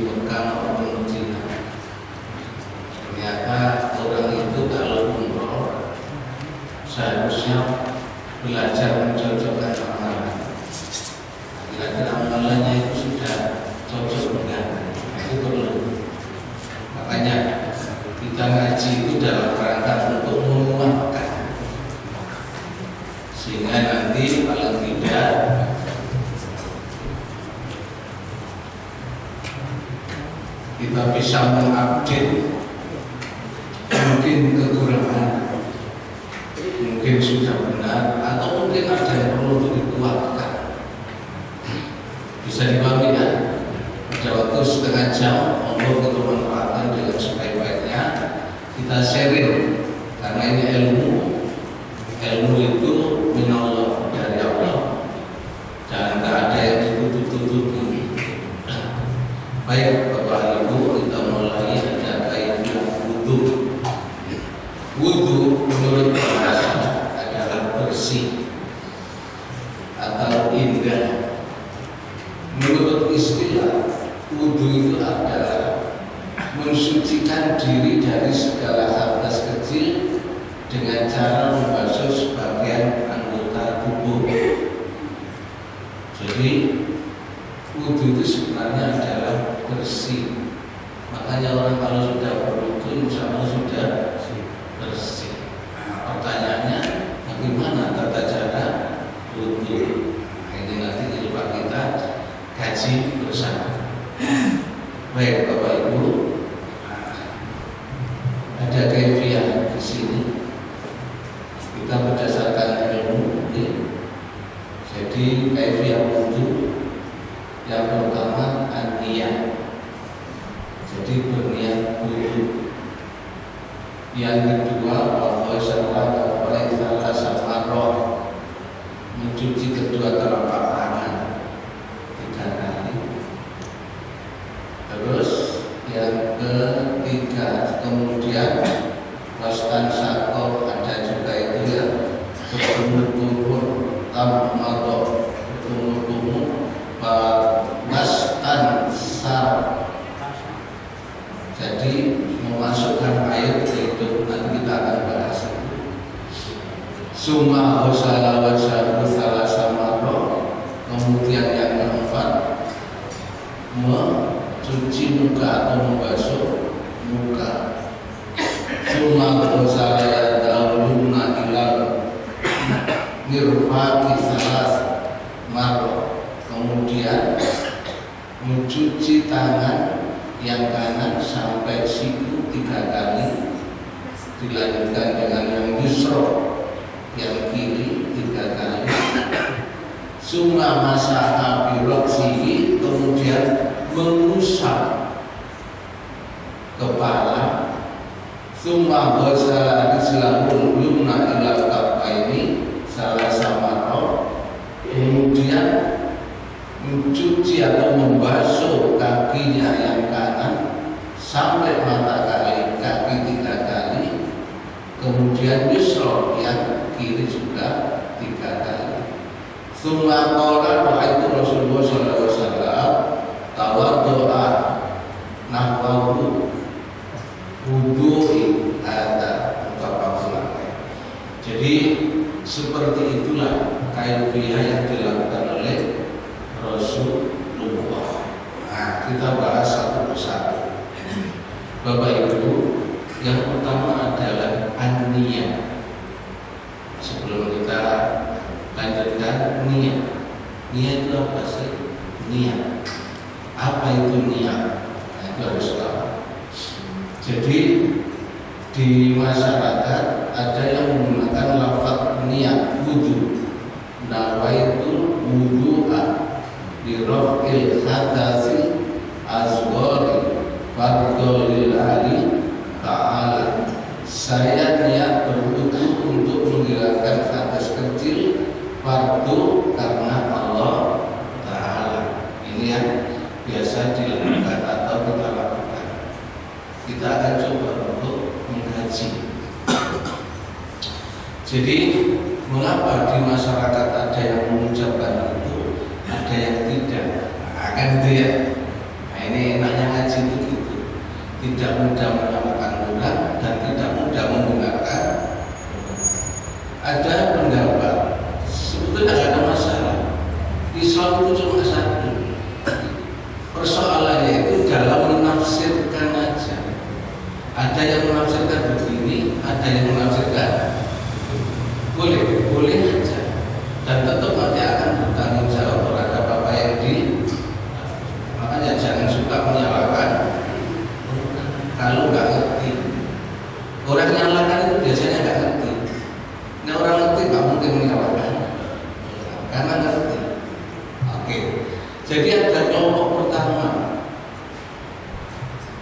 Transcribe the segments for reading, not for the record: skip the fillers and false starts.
Mekah maupun Medina. Ternyata orang itu kalau umroh seharusnya belajar mencocokkan amalan. Kira-kira amalannya itu sudah cocok enggak? Itu perlu. Makanya kita ngaji itu dalam rangka untuk menguatkan, sehingga nanti paling tidak kita bisa mengupdate mungkin kekurangan, mungkin sudah benar, atau mungkin ada yang perlu dikuatkan. Bisa dipahami ya? Pada waktu setengah jam untuk kita manfaatkan dengan sebaik-baiknya, kita sharing, karena ini ilmu itu minallah, dari Allah, dan tak ada yang ditutup-tutupi. Baik Bapak Ibu, kita mulai. Ada kaidah wudu. Wudu menurut bahasa adalah bersih atau indah. Menurut istilah, wudu itu adalah mensucikan diri dari segala hadas kecil dengan cara membasuh sebagian anggota tubuh. Jadi wudu itu sebenarnya adalah bersih. Makanya orang kalau sudah berwudu insya Allah sudah bersih. Nah, pertanyaannya bagaimana tata cara wudu? Nah, ini nanti coba kita kaji bersama. Baik Bapak Ibu, ada kaifiah di sini. Kita berdasarkan ilmu. Jadi kaifiah wudu yang pertama an-niyah. Jadi berniat wudu. Yang kedua mencuci kedua telapak tangan 3 kali. Terus yang ketiga kemudian wastan sakor, ada juga itu ya, bertumur-tumur tamador, bertumur-tumur wastan sar. Jadi memasukkan air ke hidung, nanti kita akan bahas itu. Summa husala wa salah samaro, kemudian yang keempat mencuci muka atau membasuh muka. Summa husala ya dauluna ilal nirfaqi salas maro, kemudian mencuci tangan yang kanan sampai siku 3 kali, dilanjutkan dengan yang yusra, yang kiri 3 kali. Summa masaha biroksihi, kemudian mengusap kepala. Summa ghasala rijlahul yumna ila kaffaini salasa marra, kemudian mencuci atau membasuh kakinya yang kanan sampai mata kaki 3 kali, kemudian yusra yang kiri juga 3 kali. Summa qala ra'aitu Rasulullah sallallahu alaihi wasallam tawaddu'a nahwahu wudu'i ada mutafaqun. Jadi seperti itulah kaifiah yang dilakukan oleh Rasulullah. Nah, kita bahas satu persatu. Bapak Ibu, yang pertama adalah an-niyah. Sebelum kita lanjutkan niat. Niat itu apa sih? Niat. Apa itu niat? Nah, itu harus tahu. Jadi di masyarakat ada yang menggunakan lafaz niat wudu. Nawaitul wudu'a birrafil hadasi azghari fardholillahi ta'ala. Saya niat berwudu untuk menghilangkan hadas kecil fardu karena Allah Ta'ala. Ini yang biasa dilakukan atau kita lakukan. Kita akan coba untuk mengkaji. Jadi mengapa di masyarakat ada yang mengucapkan itu, ada yang tidak? Akan itu ya. Nah, ini enaknya tidak mudah menyamakan orang dan tidak mudah menggunakan. Ada pendapat sebetulnya tidak ada masalah. Islam itu cuma satu. Persoalannya itu dalam menafsirkan aja. Ada yang menafsirkan begini, ada yang menafsirkan boleh aja. Dan tetap nanti akan bertanggung jawab terhadap apa yang makanya jangan suka menyalahkan kalau nggak ngerti. Orang nyalakan itu biasanya nggak ngerti. Nah, orang ngerti nggak mungkin menyalahkan karena ngerti. Oke. Jadi ada kelompok pertama.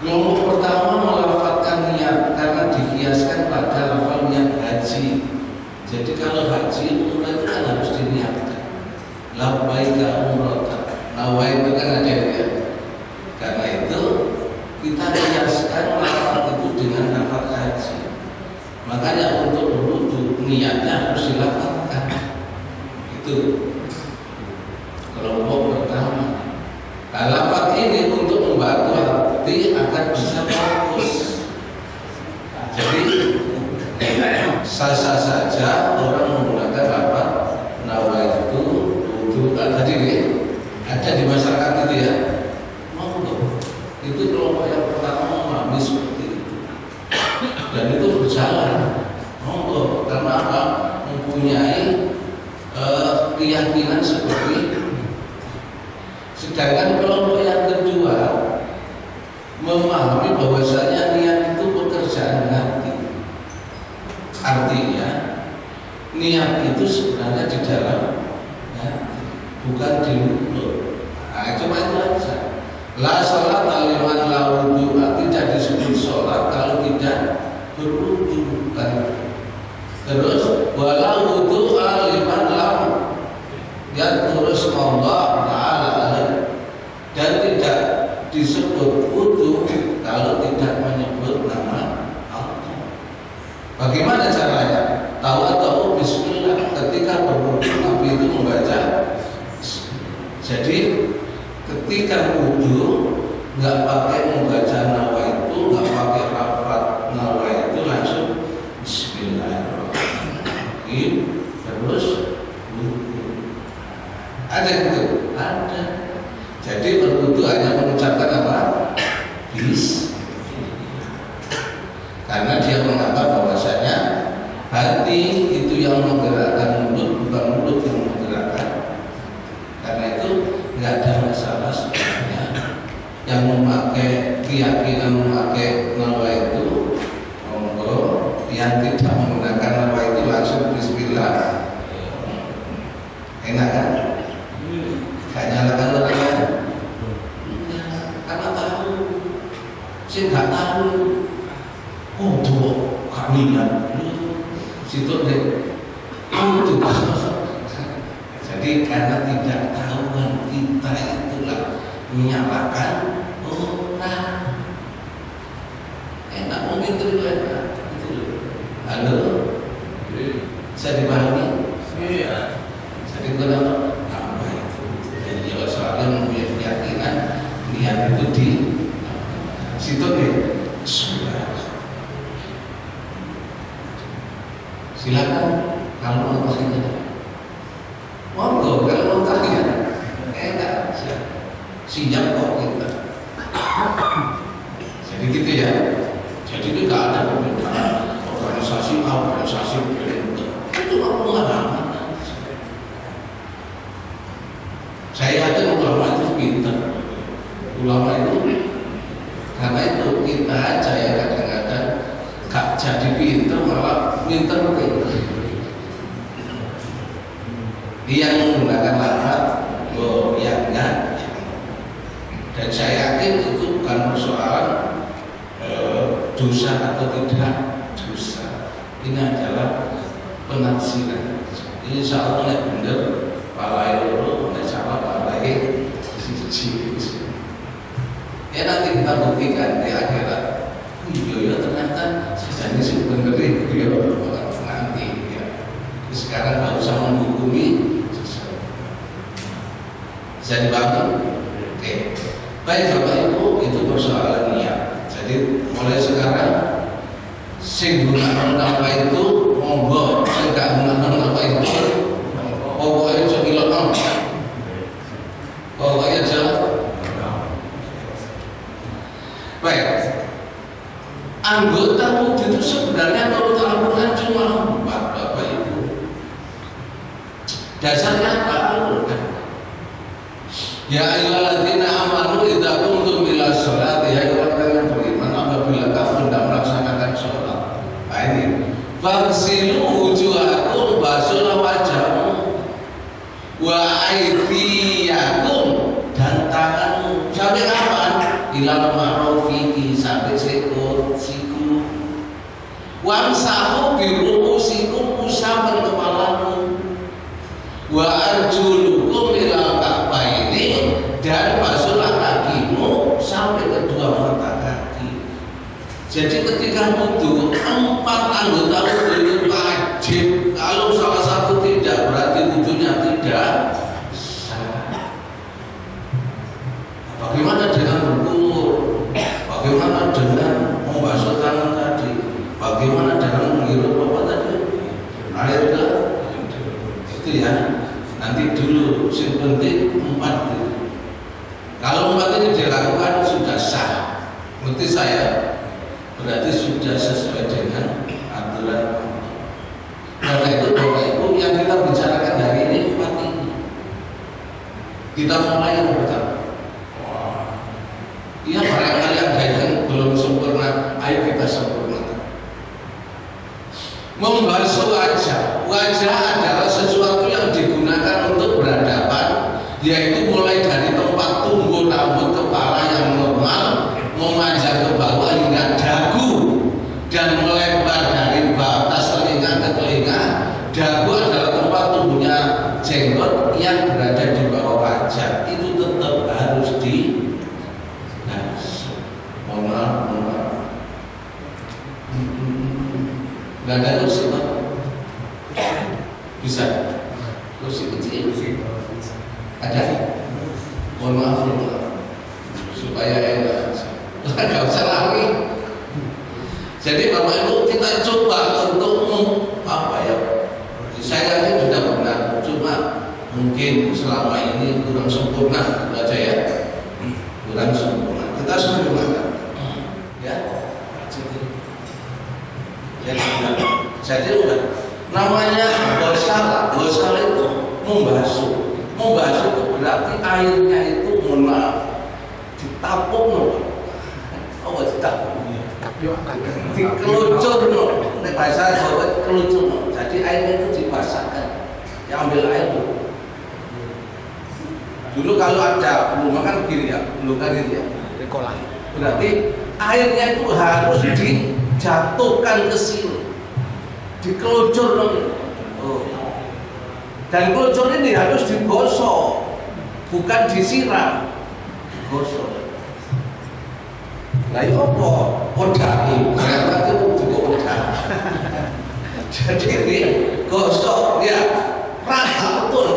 Kelompok pertama melafalkan niat karena dikiaskan pada lafal niat haji. Jadi kalau haji umrah itu kan harus diniatkan. Labbaika umratan. Nawai itu kan ada ya. Karena itu kita kiaskan lafal itu dengan lafal haji. Makanya untuk berwudu niatnya harus dilafalkan. Itu kelompok pertama. Nah, lafal ini untuk membantu hati agar bisa fokus. Jadi sah-sah saja orang menggunakan apa nawaitu wudu. Tadi ada di masyarakat itu ya. Monggo. Itu kelompok yang pertama memahami seperti itu. Dan itu berjalan. Monggo. Karena apa? Mempunyai keyakinan seperti itu. Sedangkan kelompok yang kedua memahami bahwasanya niat itu pekerjaan hati. Artinya niat itu sebenarnya di dalam bukan di mulut. Nah, cuma itu aja. La salat aliman la wudu, tidak disebut sholat kalau tidak berwudu. Terus wala wudu aliman lam ya terus Allah Ta'ala, dan tidak disebut wudu kalau tidak menyebut nama Allah. Bagaimana caranya? Tahu bismillah. Ketika berwudu Nabi itu membaca. Jadi ketika wudu nggak pakai membaca nawa itu, nggak pakai lafaz nawa itu, langsung bismillahirrahmanirrahim terus wudu. Ada gitu? Ada. Jadi berwudu hanya mengucapkan apa? Bis. Karena dia menganggap bahwasanya hati itu yang menggerakkan mulut, bukan mulut yang menggerakkan. Karena itu nggak ada masalah sebenarnya. Yang memakai keyakinan memakai nawa itu, monggo. Yang tidak menggunakan nawa itu langsung bismillah. Enak kan? Gak nyalakan orang lain. Karena tahu, saya nggak tahu. Oh tuh kami ya, situ deh. Oh tuh. Jadi karena tidak tahuan kita itulah menyalahkan orang. Enak mungkin terlihat. Halo, saya dipahami. Iya. Jadi kalau apa itu? Jadi kalau soalnya mempunyai keyakinan niat itu di situ deh. Silakan kalau mau kesini. Monggo kalau mau tanya. Enak aja. Siap kok kita. Jadi gitu ya. Jadi tidak ada perbedaan organisasi A, organisasi B. Itu pengalaman. Saya yakin ulama itu pintar. Ulama itu karena itu kita aja ya kadang-kadang gak jadi pintar malah pintar pintar. Yang menggunakan lafaz yang enggak. Dan saya yakin itu bukan persoalan dosa atau tidak dosa. Ini adalah penafsiran. Insya Allah yang benar palai loro, insya Allah palai siji. Ya nanti kita buktikan di akhirat. Iya ternyata sejani sebenarnya beliau nanti ya. Sekarang nggak usah menghukumi. Bisa dibangun? Oke. Baik Bapak Ibu, itu persoalan niat. Jadi Jadi mulai sekarang sing gunakan apa itu monggo, sing gak gunakan apa itu pokoknya aja ilok, pokoknya aja. Baik, anggota wudhu itu sebenarnya menurut Al-Quran cuma 4 Bapak Ibu. Dasarnya apa? Al-Quran. Ya ayyuhalladzina amanu idza qumtum ila sholati, ya orang yang beriman apabila kamu hendak melaksanakan sholat. Nah ini, faghsilu wujuhakum, basuhlah wajahmu, wa aydiyakum, dan tanganmu. Sampai kapan? Ilal marafiqi, sampai siku. Wamsahu bi ru'usikum, usapkan kepalamu. Wa arjulukum ilal ka'baini, dan basuhlah kakimu sampai kedua mata kaki. Jadi ketika wudhu, 4 anggota wudhu itu wajib. Kalau salah satu tidak, berarti wudhunya tidak sah. Bagaimana dengan berkumur? Bagaimana dengan membasuh tangan tadi? Bagaimana dengan menghirup apa tadi? Air itu ya. Nanti dulu, yang penting 4 itu. Kalau 4 ini dilakukan sudah sah. Menurut saya berarti sudah sesuai dengan aturan. Karena itu Bapak Ibu, yang kita bicarakan hari ini 4 ini. Kita mulai yang pertama. Iya, barangkali ada yang belum sempurna, ayo kita sempurnakan. Membasuh wajah. Wajah adalah sesuatu yang digunakan untuk berhadapan, yaitu mulai dari tempat tumbuh rambut kepala yang normal, memanjang ke bawah hingga dagu, dan melebar dari batas telinga ke telinga. Dagu adalah tempat tumbuhnya jenggot yang berada di bawah wajah. Itu tetap harus di nggak ada kursi Pak? Bisa? Kursi kecil? Ada? Mohon maaf supaya enak, nggak usah lari. Jadi Bapak Ibu, kita coba untuk apa ya? Saya yakin sudah benar, cuma mungkin selama ini kurang sempurna aja ya, kurang sempurna. Kita sempurnakan. Jadi udah namanya gosal itu membasuh itu berarti airnya itu ditapung dikelucur bahasa Jawa kelucur. Jadi airnya itu dibasahkan, yang ambil air dulu kalau ada belum kan gini ya, belum kan gitu ya, berarti airnya itu harus dijatuhkan ke sini, dikelucur dan kelucur ini harus digosok, bukan disiram, digosok. Nah itu apa? Odah ternyata itu juga odah. Jadi ini gosok ya, rata betul.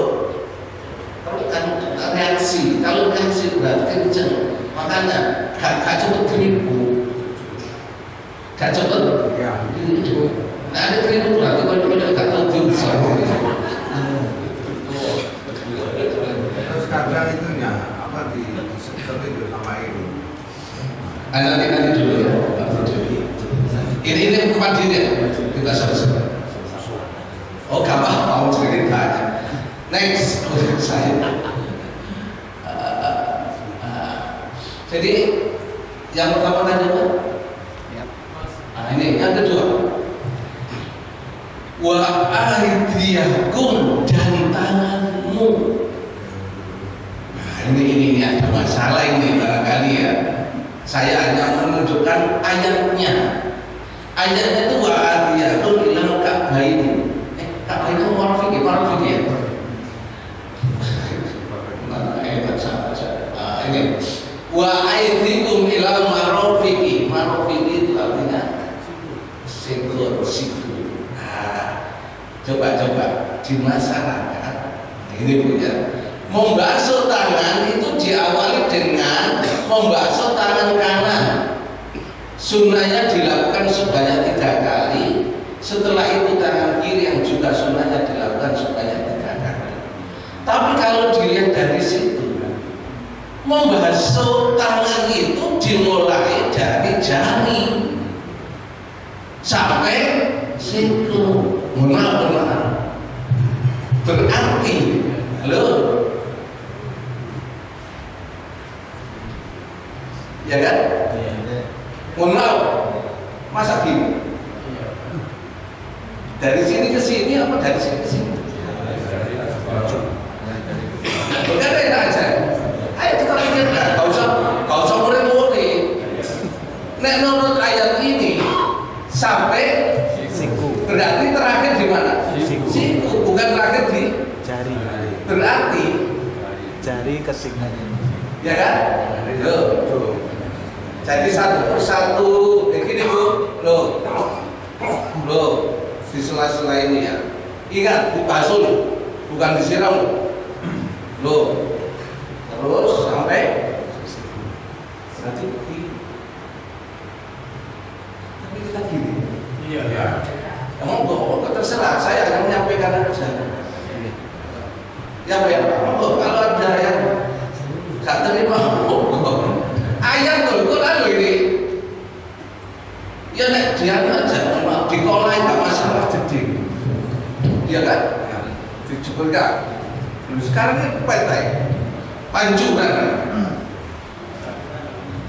Reaksi, kalau reaksi berarti kenceng, makanya gak cepet keribu, gak cepet. Nah ada keribu berarti kalau gak tahu diusah. Terus kadang itunya apa di itu sama itu. Nanti dulu ya. Ini kemudian ya kita selesai. Oh gampang mau cerita. Next saya. Jadi yang pertama tadi apa? Nah ini yang kedua. Wa aydiyakum, dan tanganmu. Nah ini ada masalah ini barangkali ya. Saya hanya menunjukkan ayatnya. Ayatnya itu wa aydiyakum ilal ka'baini. Ka'baini marfu'i ya. Enak saja. Ini wa aydikum ilal marafiqi. Marafiqi itu artinya siku. Coba di masyarakat ini punya membasuh tangan itu diawali dengan membasuh tangan kanan. Sunnahnya dilakukan sebanyak 3 kali. Setelah itu tangan kiri yang juga sunnahnya dilakukan sebanyak 3 kali. Tapi kalau dilihat dari situ, membasuh tangan itu dimulai dari jari sampai siku. Benar. Berarti, halo, ya kan? Benar. Masa gini? Dari sini ke sini apa dari sini ke sini? Bukan enak aja. Ayo kita pikirkan, gak usah murni. Nek menurut ayat ini sampai siku. Berarti terakhir di mana? Siku, bukan terakhir di jari. Berarti Jari ke siku. ya kan? Loh. Jadi satu persatu begini Bu. Loh. Di sela-sela ini ya. Ingat, dibasuh, bukan disiram. Loh. Terus sampai berarti begini. Tapi kita gini. Iya. Emang kok terserah, saya akan menyampaikan aja. Ya kalau ada yang gak terima, ayat Al-Quran ini, ya nek dia aja, dikolai gak masalah jadi, iya kan? Dicukurkan. Sekarang ini petai, panjuran.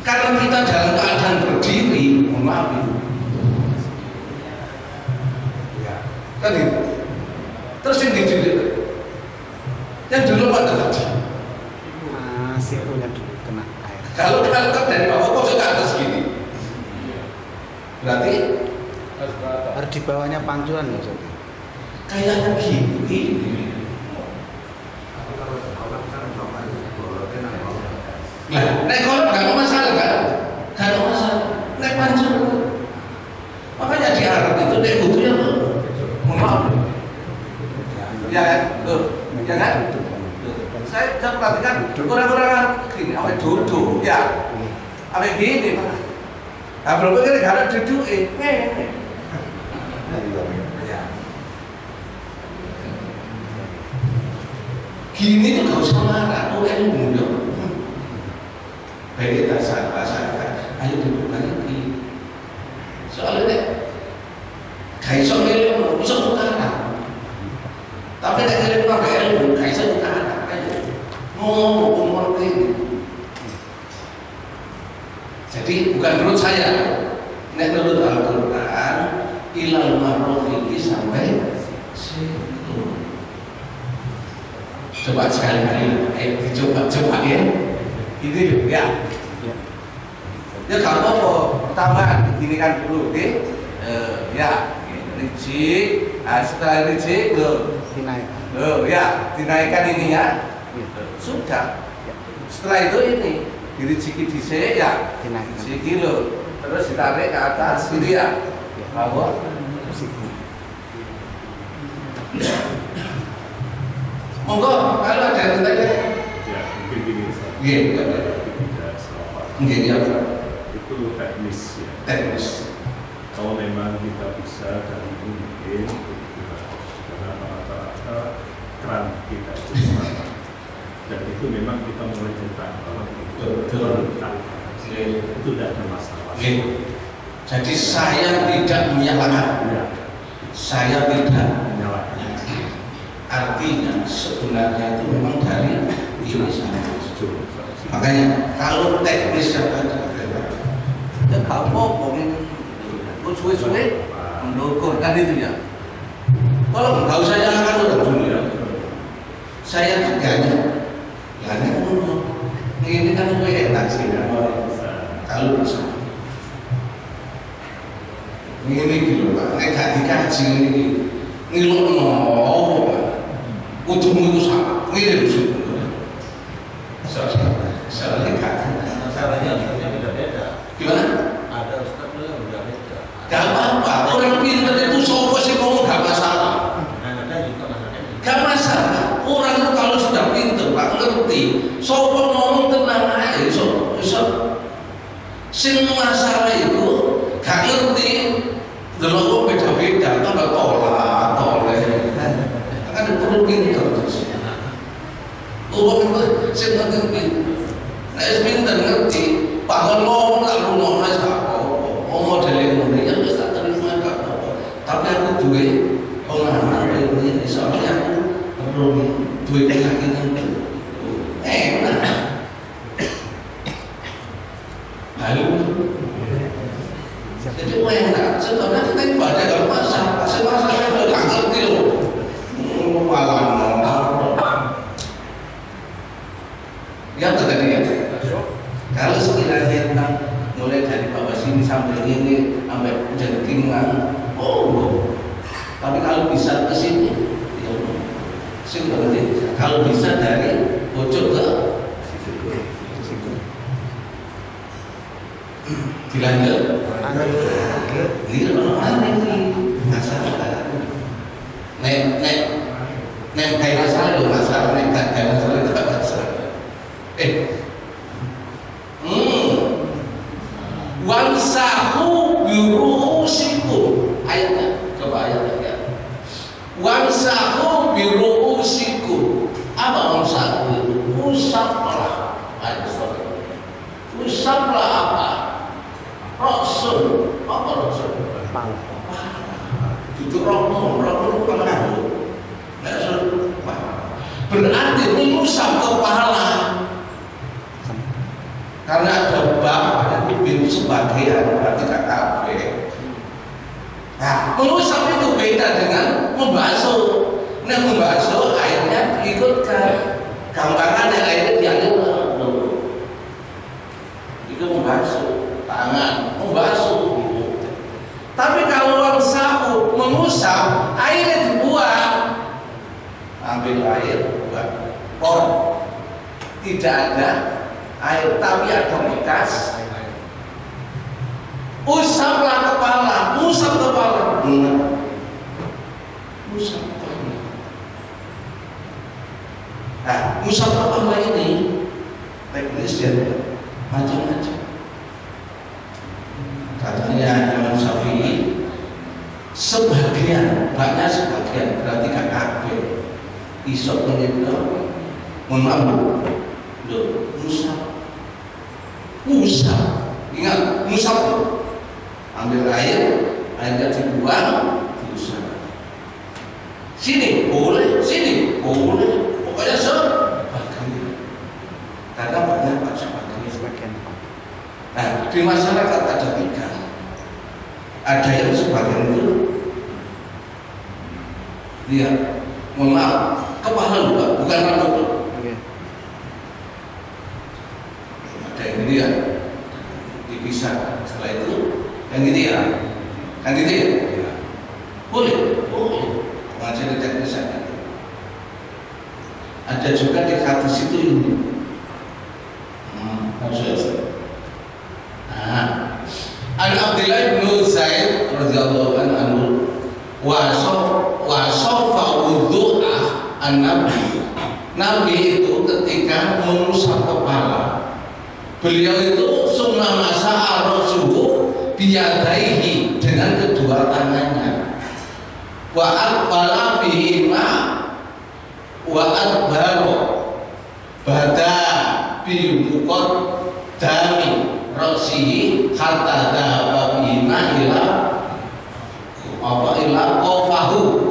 Karena kita dalam keadaan berdiri, mohon maaf itu. Kan itu. Terus yang diculik, yang dulu pada tadi. Sikunya dulu kena air. Kalau kan dari bawah kok ke atas gini. Berarti Harus di bawahnya pancuran ya, Ustaz. kayaknya gini. Nah, naik kolom nggak ada masalah kan? Nggak ada masalah. Naik pancur. Makanya di Arab itu naik butuhnya tuh, mohon maaf. Ya kan? Tuh, ya kan? Saya perhatikan orang-orang gini, apa duduk, ya, apa gini, Pak. Nah, belum kira kalau duduk, gini tuh gak usah marah, ilmu dong. Baik kita rasakan, ayo dudukkan ini. Soalnya gak iso ilmu, bisa utara. Tapi nek ilmu pakai ilmu, gak iso utara. Ngomong ini. Jadi bukan menurut saya, nek menurut Al-Quran, ilal ma'rufi sampai situ. Coba sekali-kali, dicoba ya. Ini loh ya. Ya kalau apa, pertama gini kan dulu, ya, rijik, setelah rijik, dinaikkan ini ya. Sudah. Setelah itu ini dirijiki dhisik ya. Dirijiki lho. Terus ditarik ke atas gitu ya. Bawah siku. Monggo kalau ada yang tanya. Ya, mungkin gini Ustaz. Iya, Tidak salah. iya. Itu teknis ya. Teknis. Kalau memang kita bisa dan itu mungkin karena rata-rata keran kita itu merata. Dan itu memang kita mulai cetak bahwa Betul. itu tidak ada masalah. Jadi saya tidak menyalahkan. Ya, Saya tidak. menyalahkan. Artinya sebenarnya itu memang dari ini sana. Jujur, Makanya kalau teknis yang ada, ya apa-apa, suwe-suwe mendukung kan itu ya. Kalau nggak usah nyalakan orang dulu ya. Saya kerjanya, ini kan gue enak sih. Kalau bisa, ini gitu Pak, gak dikaji ini, ngilu no, ujungmu itu sama, ini lucu. Soalnya Masalahnya beda-beda. gimana? Ada ustaz yang beda-beda. Gak apa-apa, orang pintar itu sopo sih ngomong gak masalah. Ada juga masalahnya. Gak masalah, orang itu kalau sudah pintar, Pak, ngerti. Sopo ngomong tenang aja, so. Sing masalah itu gak ngerti delok beda-beda tambah tolak kan perlu pinter terus sing ngerti nek wis pinter ngerti bahkan ngomong tak lunga wis gak apa-apa modele ngono ya wis tak terima gak apa-apa tapi aku duwe pengalaman ini soalnya aku perlu duwe keyakinan enak lalu jadi enak sebenarnya kita ibadah kalau masalah saya udah gak ngerti loh malam ya tadi ya kalau sekiranya tentang mulai dari bawah sini sampai ini sampai jengkingan tapi kalau bisa ke sini ya sih berarti kalau bisa dari pojok ke dilanjut ini mana ini masalah nek kayak masalah loh masalah nek kayak masalah itu apa masalah wamsahu biruusikum ayatnya coba ayatnya ya wamsahu biruusikum apa wamsahu itu usaplah usaplah apa rasul apa rasul itu romo berarti mengusap kepala karena ada bab itu sebagian berarti KKB. Nah, mengusap itu beda dengan membasuh. Nah, membasuh airnya diikutkan. Gampangannya airnya dialirkan dulu. Itu membasuh tangan, membasuh. Tapi kalau wamsahu mengusap, airnya dibuang. Ambil air, buat pot. Tidak ada air, tapi ada bekas. Usaplah kepala, usap kepala. Usap kepala. Nah, usap kepala ini teknis ya, macam-macam. Katanya Imam Syafi'i sebagian, banyak sebagian, berarti gak kabeh. Isok menyebut menambah, usap, ingat usap tuh. Ambil air, airnya dibuang, diusap. Sini boleh, pokoknya sebagian. Karena banyak sebagian. Nah, di masyarakat ada tiga. Ada yang sebagian itu, lihat, mohon maaf, kepala lupa, bukan rambut. Ada yang ini ya, dipisah. Setelah itu yang gitu ya, kan gitu ya, boleh, mengajar teknis ada. Ada juga di hadis itu ini, An Abdillah bin Zaid radhiyallahu anhu wasofa wudhu'ah Nabi itu ketika mengusap kepala, beliau itu summa masaha rasuhu biyadaihi dengan kedua tangannya wa aqbala bihima wa adbaro bada biyukot dami rasihi hatta dhaba bihima ila qafahu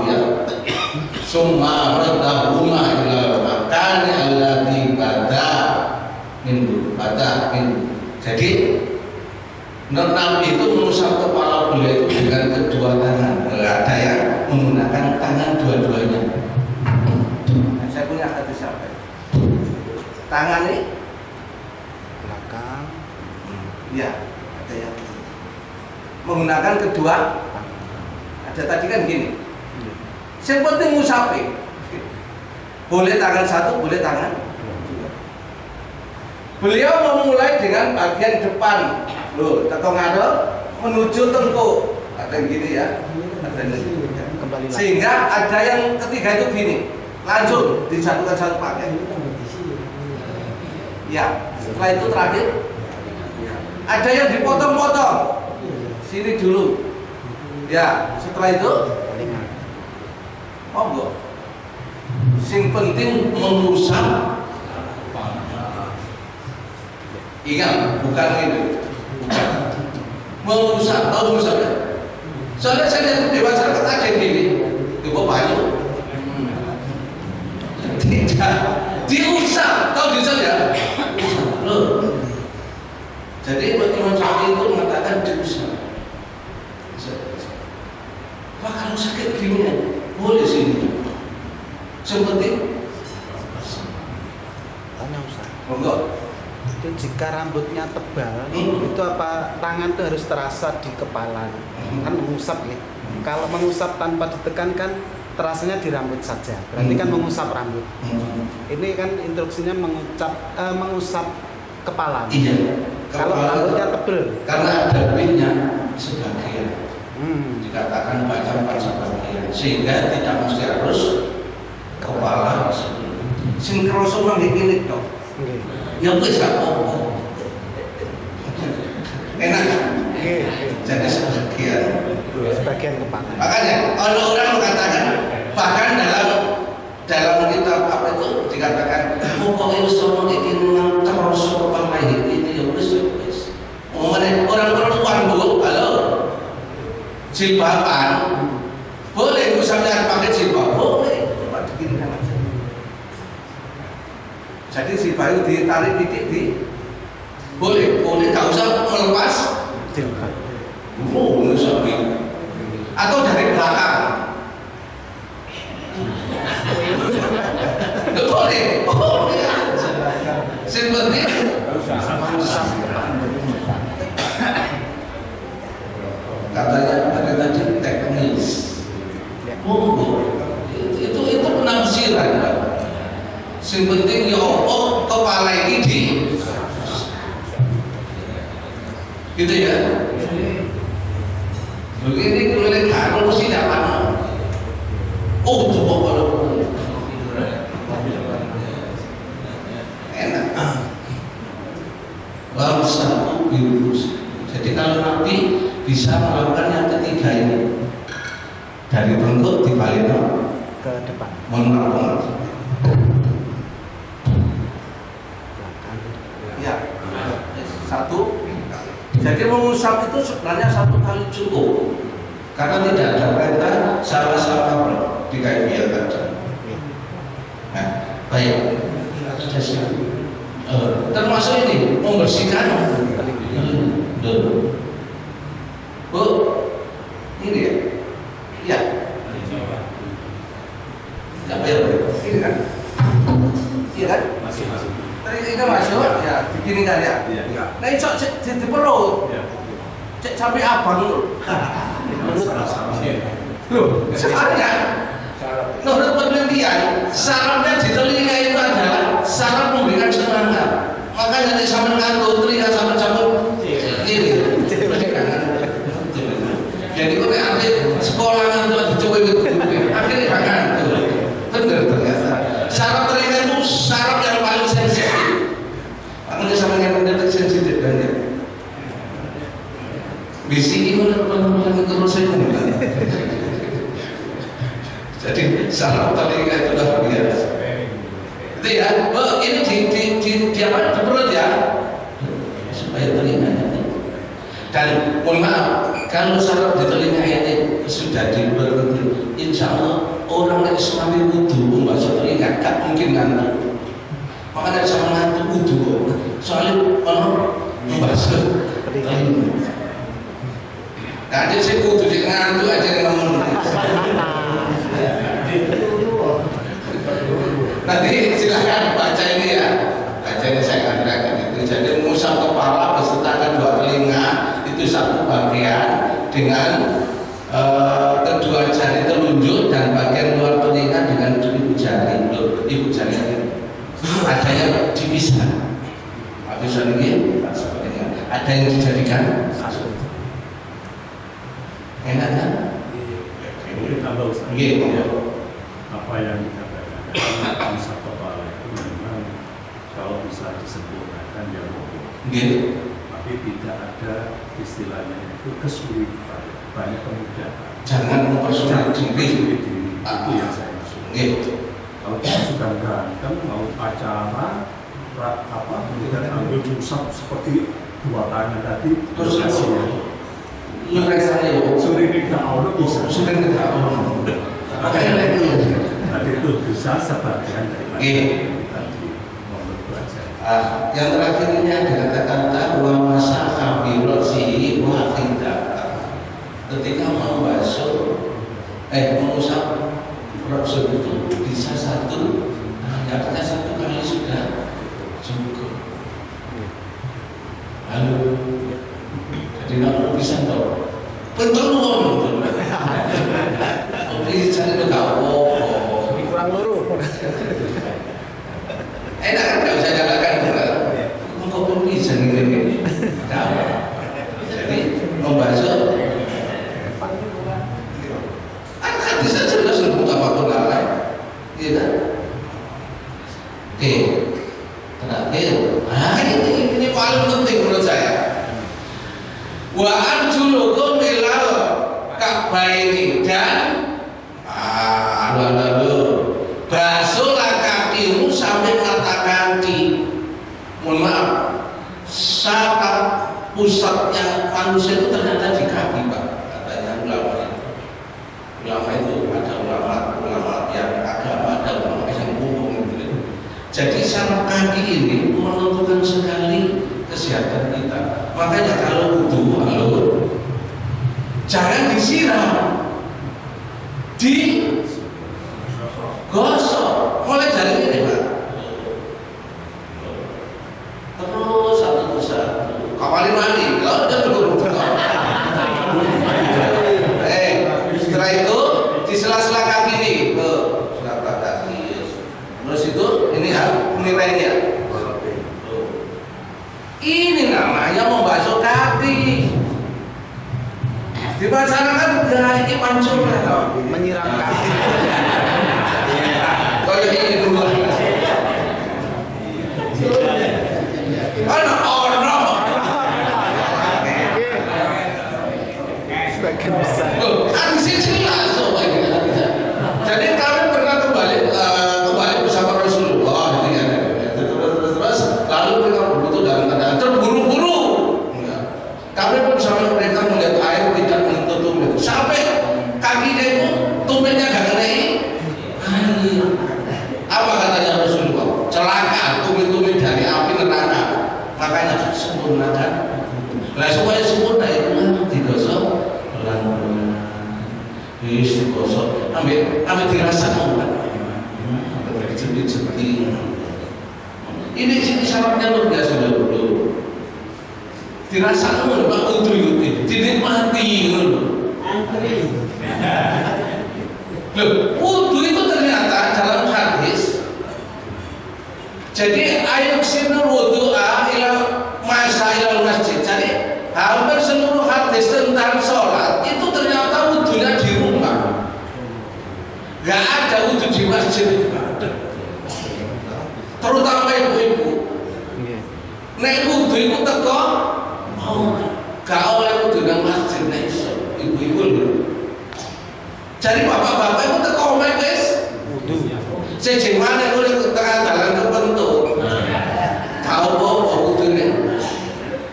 ya summa radahuma ila makani alladhi bada min. Jadi Nabi itu mengusap kepala beliau itu dengan kedua tangan. Ada yang menggunakan tangan dua-duanya. Saya punya hadis apa? Tangan ini belakang. Ya, ada yang menggunakan kedua. Ada tadi kan gini. Yang penting ngusapi. Boleh tangan satu, boleh tangan dua. Beliau memulai dengan bagian depan. Loh, teko ngadol menuju tengkuk. Ada yang gini ya. Ada yang gini. Kembali lagi. Sehingga ada yang ketiga itu gini. Langsung disatukan satu paket. Ya, setelah itu terakhir ada yang dipotong-potong. sini dulu. Ya, setelah itu telinga. monggo. Sing penting mengusap. Ingat, bukan itu. Bukan. Mengusap, tahu mengusapnya? Soalnya saya lihat di masyarakat ada yang gini, coba banyak. Tidak, diusap, tahu diusap ya? Loh. Jadi Imam Syafi'i itu mengatakan diusap. Wah, kalau sakit gini boleh sini. Seperti Tanya Ustaz. enggak. Itu jika rambutnya tebal, itu apa tangan itu harus terasa di kepala? Kan mengusap ya. Kalau mengusap tanpa ditekan kan terasanya di rambut saja. Berarti kan mengusap rambut. Ini kan instruksinya mengusap kepala. Iya. Kalau rambutnya tebal. Karena ada pinnya sebagian. Dikatakan baca sebagian, sehingga tidak mesti harus kepala. Sing kroso mangke kene tok. Nggih. Ya wis gak apa-apa. Enak. Nggih. Jadi sebagian. Sebagian kepala. Makanya ada orang mengatakan, bahkan dalam kitab apa itu dikatakan pokoknya usul iki terus kepala ini ya wis. Orang perempuan Bu, halo. Jilbaban boleh misalnya pakai jilbab boleh, coba diginikan aja. Jadi jilbab itu ditarik titik di boleh nggak usah melepas Jilbab. nggak usah atau dari belakang nggak boleh seperti katanya ada tadi teknis itu penafsiran Pak. Yang penting ya Allah kepala ini di gitu ya begini keliling harus mesti dapat coba kalau enak bangsa virus. Jadi kalau Nabi bisa melakukan yang ketiga ini dari bentuk dibalik Ke depan. menolak ya satu. Jadi mengusap itu sebenarnya satu kali cukup karena tidak ada perintah sama-sama di kaifiah tadi. Nah, baik. Termasuk ini membersihkan. Bu, ini ya? Iya. Apa ya? Ini kan? Iya kan? Masih. Tadi kita masuk, ya, begini kan ya? Iya. Nah, itu di perut. Cek sampai abang dulu. Loh, sebenarnya menurut penelitian, sarafnya di telinga itu adalah saraf memberikan semangat. Makanya nanti sampai ngantuk telinga sampai ini. Jadi kalau nanti sekolah nanti dicoba itu, akhirnya gak ngantuk. Bener ternyata. Saraf telinga itu saraf yang paling sensitif. Makanya sama yang mendetek sensitif banyak. Bisi ini benar-benar terus saya jadi saraf telinga itu luar biasa. Itu ya, ini di apa? Di perut ya, supaya telinganya. Dan mohon maaf, kalau saraf di telinga ini sudah dibentuk, insya Allah orang yang Islami wudhu membasuh telinga gak mungkin ngantuk. Makanya sama ngantuk wudhu, soalnya orang membasuh telinga. Tadi saya wudhu di ngantuk aja ngomong. Nanti silahkan baca ini ya, baca ini saya katakan itu. Jadi mengusap kepala beserta kedua telinga itu satu bagian dengan kedua jari telunjuk dan bagian luar telinga dengan ibu jari. Adanya dipisah. Habis ini ada yang dijadikan satu. Enak kan? Ini tambah usaha. Apa yang dikatakan mengusap kepala itu memang kalau bisa disempurnakan ya boleh. Tapi tidak ada istilahnya itu kesulitan, banyak kemudahan. Jangan mempersulit diri. Itu yang saya maksud. Gitu. Kalau kita sudah berantem, mau acara, kemudian ambil musab seperti dua tangan tadi, Terus kasih ya. Mereka itu Sudah tidak Allah bisa. sudah tidak Allah. Makanya itu. Tadi itu bisa sebagian dari tadi mohon belajar. Yang terakhir ini ada kata-kata wa masa kabirosihi wa tidak. Ketika mengusap roksul itu bisa satu, artinya satu kali sudah cukup. Lalu, jadi kalau bisa tahu, betul. Tapi cari itu kau. kurang luru. Enak kan kalau saya katakan kok pun bisa nih. Jadi membasuh bisa jelas buka faktor lain, iya kan? Oke, terakhir, ini paling penting menurut saya. Wa arjulukum ilal ka'baini dan basuhlah kakimu sampai mata kaki. Mohon maaf, syarat pusatnya manusia itu ternyata di kaki, Pak. Katanya ulama itu ada ulama yang agama, ada ulama yang hukum gitu. Jadi syarat kaki ini menentukan sekali kesehatan kita. Makanya kalau wudu, jangan disiram, digosok. Mulai dari ini, Pak. Terus satu persatu. Kawali mandi, kalau udah bergurau. Setelah itu di sela-sela kaki nih, sela-sela kaki. Terus itu ini nilainya. Ini namanya membasuh kaki. Dipacaran kan ini pancuran. Menyiram kaki. Kalau ini dulu. Sebagian besar. Hadisnya jelas soal ini. Jadi kami pernah kembali bersama Rasulullah, terus lalu mereka berbutuh dalam keadaan terburu-buru. Kami bersama mereka melihat air tidak menutup itu sampai kakinya itu tumitnya gak kena air. Apa katanya Rasulullah? Celaka tumit-tumit dari api neraka. Makanya sempurnakan. Nah supaya sempurna itu digosok pelan-pelan. Digosok, ambil dirasakan. Dijepit-jepit. Ini syaratnya luar biasa dulu. Dirasakan Pak Udri, dinikmati loh. Wudu itu ternyata dalam hadis. Jadi ayat sinul wudu'a ila masailal masjid. Jadi hampir seluruh hadis tentang sholat itu ternyata wudunya di rumah. Gak ada wudu di masjid. Terutama ibu-ibu. Nek wudu itu teko, gak oleh wudu nang masjid nek ibu-ibu lho. Jadi bapak-bapak itu teko omahe wis wudu. Sing mana kuwi tengah dalan kepentuk. Tahu apa wudune.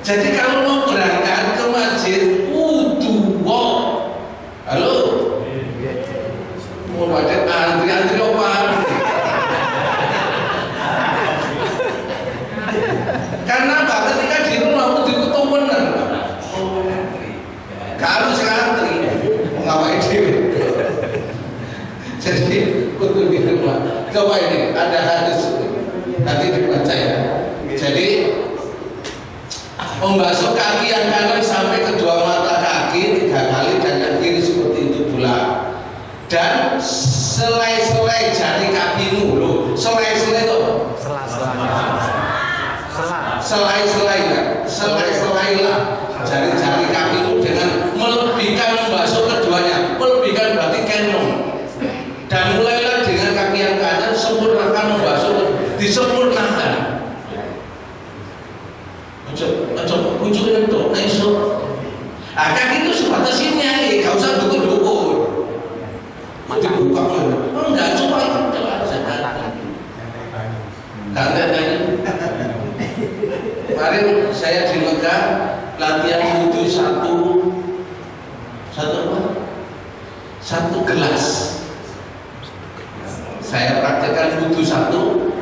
Jadi kalau mau berangkat ke masjid wudu wong. Halo. Mau ada antri apa? Karena Pak ketika di rumah wudu itu temenan. Kalau antri ngapain dhewe. Jadi untuk di rumah. Coba ini ada hadis nanti dibaca ya. Jadi membasuh kaki yang kanan sampai kedua mata kaki 3 kali dan yang kiri seperti itu pula. Dan selai-selai jari kakimu loh. Selai-selai itu selai-selailah jari-jari kakimu dengan melebihkan membasuh keduanya. Melebihkan berarti kenom. Dan mulailah dengan kaki yang kanan sempurnakan membasuh Nah, kaki itu sebatas ini aja, gak usah dukun-dukun. Dibuka enggak, cuma itu aja. Karena kemarin saya di Mekah latihan wudhu satu gelas. Saya praktekkan wudhu satu.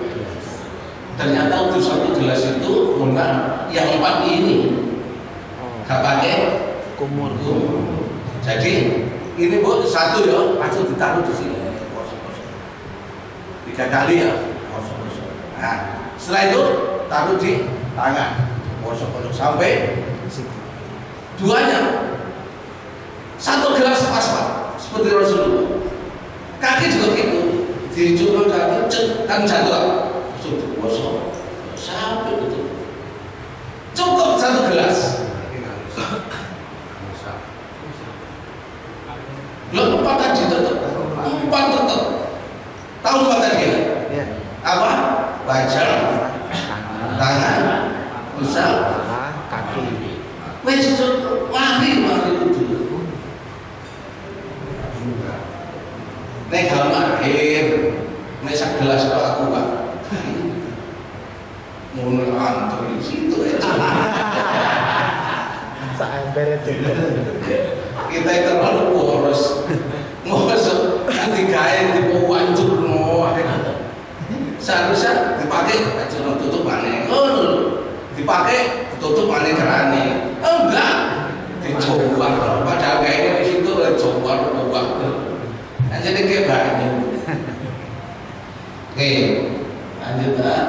Ternyata wudhu satu gelas itu benar yang 4 ini gak pakai kumur. Jadi ini Bu, satu ya, langsung ditaruh di sini. 3 kali ya. Nah, setelah itu taruh di tangan. Kosong-kosong sampai duanya. 1 gelas pas seperti Rasulullah. Kaki juga gitu. Dijumlah kaki, kan jatuh. Sudah kosong sampai itu. Cukup 1 gelas. Belum 4 tadi tetap. 4 tetap. Tahu 4 tadi ya? Apa? Wajah, tangan, pusat, kaki. wes mari itu. Nek kamar air, nek sak gelas kok aku Pak. Mun antar di situ aja. Saember juga. Kita terlalu boros. Ngosok nanti gawe dipancur no. Seharusnya dipakai aja tutup maneh. Oh, dipakai tutup maneh kerane. Enggak. Dicoba padahal kayaknya di situ coba. Jadi kayak banyak. Oke, lanjut Pak.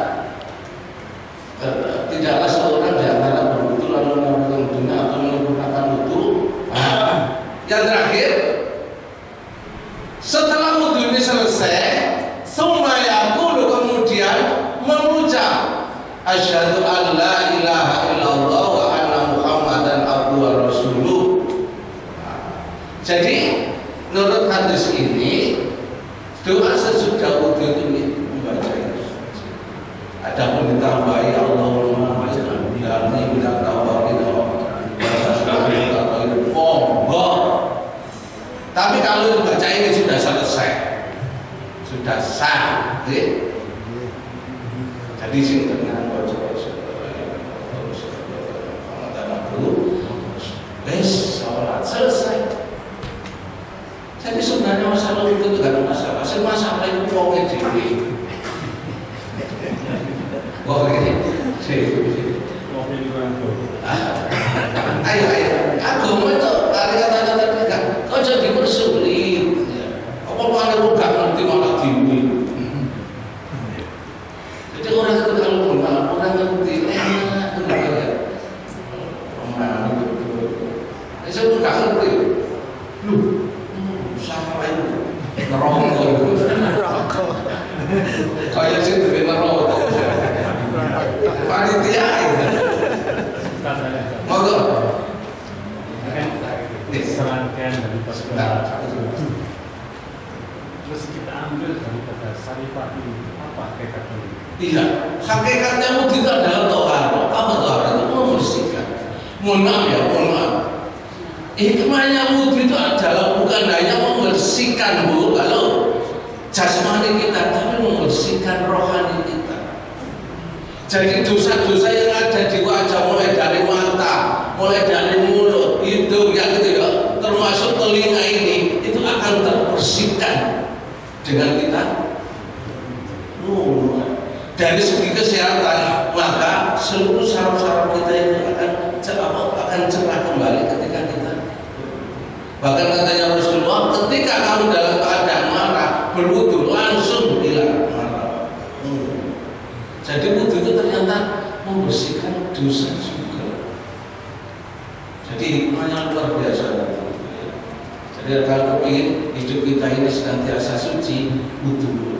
Tidaklah seorang di antara berwudu lalu melakukan dunia atau menyempurnakan wudu. Yang terakhir, setelah wudu ini selesai, semua aku kemudian mengucap asyhadu an la ilaha illallah wa anna muhammadan abduhu wa rasuluh. Jadi menurut hadis ini doa sesudah wudu itu membaca ini. Adapun ditambahi Allahumma ij'alni minat tawabin tapi kalau dibaca ini sudah selesai, sudah sah, jadi sing dengan sholat selesai. Jadi sebenarnya masalah itu tidak ada masalah. Masalah itu pokoknya jadi. Oke, ayo, agama itu ada kata-kata tidak. Kau jadi bersulit. Apa ada bukan nanti malah tinggi. Jadi orang itu kalau benar, orang ngerti enak, benar. Orang itu, saya pun tak ngerti. Lu, siapa itu? Neraka. Kayak sih dari neraka. Panitia itu. Moga. Serangkaian daripada terus kita ambil daripada saripati ini apa hakikatnya? Iya, hakikatnya wudhu itu adalah toharo. Apa toharo? Itu membersihkan. Mohon maaf. Hikmahnya wudhu itu adalah bukan hanya membersihkan Bu, kalau jasmani kita, tapi membersihkan rohani kita. Jadi dosa-dosa yang ada di wajah, mulai dari mata, mulai dari mulut, hidung, yang gitu ya, termasuk telinga ini, itu akan terbersihkan dengan kita. Dari segi kesehatan, maka seluruh saraf-saraf kita itu akan cerah kembali ketika kita. Bahkan katanya Rasulullah, ketika kamu dalam keadaan marah, berwudu langsung hilang marah. Jadi wudu itu ternyata membersihkan dosa juga. Jadi hikmahnya luar biasa. Jadi kalau ingin hidup kita ini senantiasa suci, wudu.